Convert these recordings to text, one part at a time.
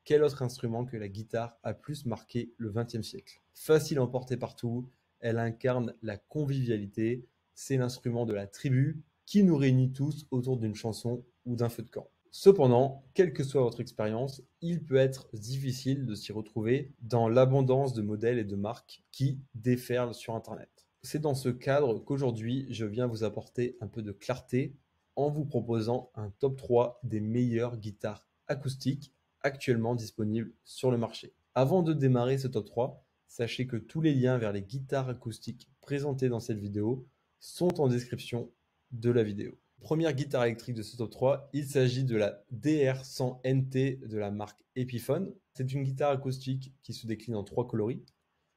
quel autre instrument que la guitare a plus marqué le XXe siècle? Facile à emporter partout, elle incarne la convivialité, c'est l'instrument de la tribu qui nous réunit tous autour d'une chanson ou d'un feu de camp. Cependant, quelle que soit votre expérience, il peut être difficile de s'y retrouver dans l'abondance de modèles et de marques qui déferlent sur Internet. C'est dans ce cadre qu'aujourd'hui, je viens vous apporter un peu de clarté en vous proposant un top 3 des meilleures guitares acoustiques actuellement disponibles sur le marché. Avant de démarrer ce top 3, sachez que tous les liens vers les guitares acoustiques présentées dans cette vidéo sont en description de la vidéo. Première guitare électrique de ce top 3, il s'agit de la DR100NT de la marque Epiphone. C'est une guitare acoustique qui se décline en 3 coloris: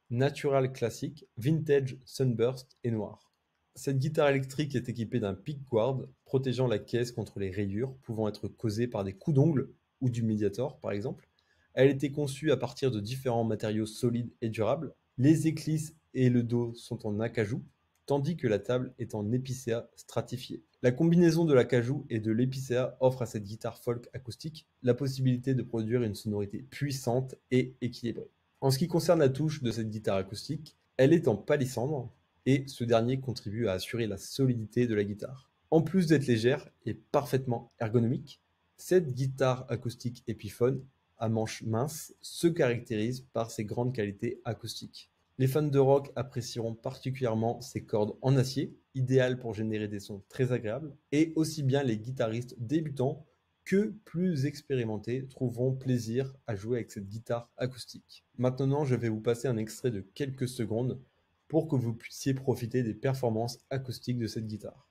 Natural Classic, Vintage, Sunburst et Noir. Cette guitare électrique est équipée d'un pickguard protégeant la caisse contre les rayures pouvant être causées par des coups d'ongle ou du médiator par exemple. Elle a été conçue à partir de différents matériaux solides et durables. Les éclisses et le dos sont en acajou, tandis que la table est en épicéa stratifié. La combinaison de l'acajou et de l'épicéa offre à cette guitare folk acoustique la possibilité de produire une sonorité puissante et équilibrée. En ce qui concerne la touche de cette guitare acoustique, elle est en palissandre et ce dernier contribue à assurer la solidité de la guitare. En plus d'être légère et parfaitement ergonomique, cette guitare acoustique Epiphone à manche mince se caractérise par ses grandes qualités acoustiques. Les fans de rock apprécieront particulièrement ses cordes en acier, idéales pour générer des sons très agréables, et aussi bien les guitaristes débutants que plus expérimentés trouveront plaisir à jouer avec cette guitare acoustique. Maintenant, je vais vous passer un extrait de quelques secondes pour que vous puissiez profiter des performances acoustiques de cette guitare.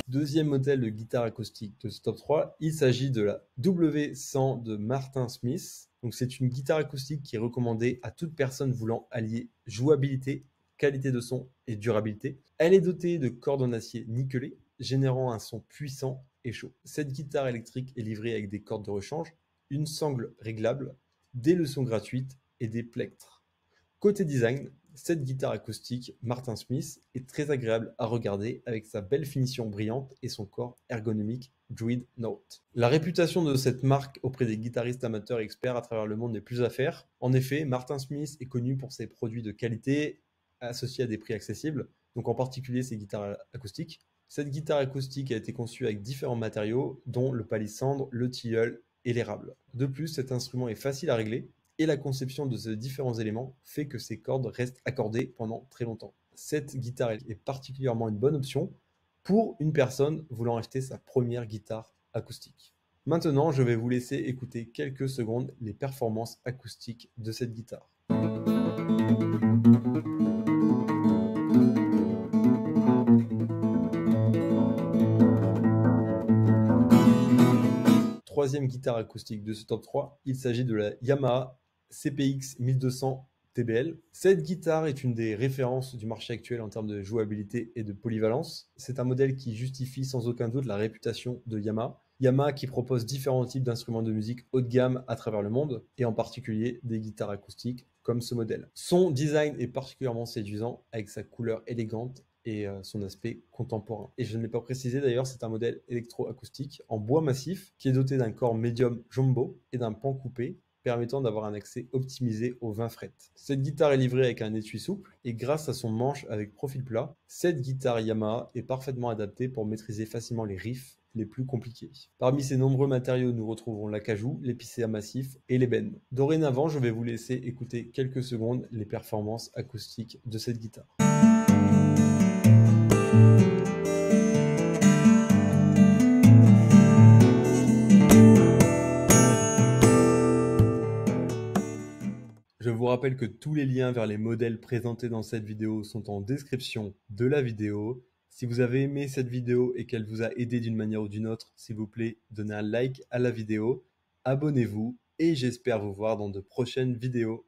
Deuxième modèle de guitare acoustique de ce top 3, il s'agit de la W100 de Martin Smith. Donc c'est une guitare acoustique qui est recommandée à toute personne voulant allier jouabilité, qualité de son et durabilité. Elle est dotée de cordes en acier nickelées, générant un son puissant et chaud. Cette guitare électrique est livrée avec des cordes de rechange, une sangle réglable, des leçons gratuites et des plectres. Côté design, cette guitare acoustique Martin Smith est très agréable à regarder avec sa belle finition brillante et son corps ergonomique Druid Note. La réputation de cette marque auprès des guitaristes amateurs et experts à travers le monde n'est plus à faire. En effet, Martin Smith est connu pour ses produits de qualité associés à des prix accessibles, donc en particulier ses guitares acoustiques. Cette guitare acoustique a été conçue avec différents matériaux, dont le palissandre, le tilleul et l'érable. De plus, cet instrument est facile à régler, et la conception de ces différents éléments fait que ces cordes restent accordées pendant très longtemps. Cette guitare est particulièrement une bonne option pour une personne voulant acheter sa première guitare acoustique. Maintenant, je vais vous laisser écouter quelques secondes les performances acoustiques de cette guitare. Troisième guitare acoustique de ce top 3, il s'agit de la Yamaha CPX 1200 TBL. Cette guitare est une des références du marché actuel en termes de jouabilité et de polyvalence. C'est un modèle qui justifie sans aucun doute la réputation de Yamaha. Yamaha qui propose différents types d'instruments de musique haut de gamme à travers le monde, et en particulier des guitares acoustiques comme ce modèle. Son design est particulièrement séduisant avec sa couleur élégante et son aspect contemporain. Et je ne l'ai pas précisé d'ailleurs, c'est un modèle électroacoustique en bois massif qui est doté d'un corps médium jumbo et d'un pan coupé permettant d'avoir un accès optimisé aux 20 frettes. Cette guitare est livrée avec un étui souple et grâce à son manche avec profil plat, cette guitare Yamaha est parfaitement adaptée pour maîtriser facilement les riffs les plus compliqués. Parmi ces nombreux matériaux, nous retrouvons l'acajou, l'épicéa massif et l'ébène. Dorénavant, je vais vous laisser écouter quelques secondes les performances acoustiques de cette guitare. Je vous rappelle que tous les liens vers les modèles présentés dans cette vidéo sont en description de la vidéo. Si vous avez aimé cette vidéo et qu'elle vous a aidé d'une manière ou d'une autre, s'il vous plaît, donnez un like à la vidéo, abonnez-vous et j'espère vous voir dans de prochaines vidéos.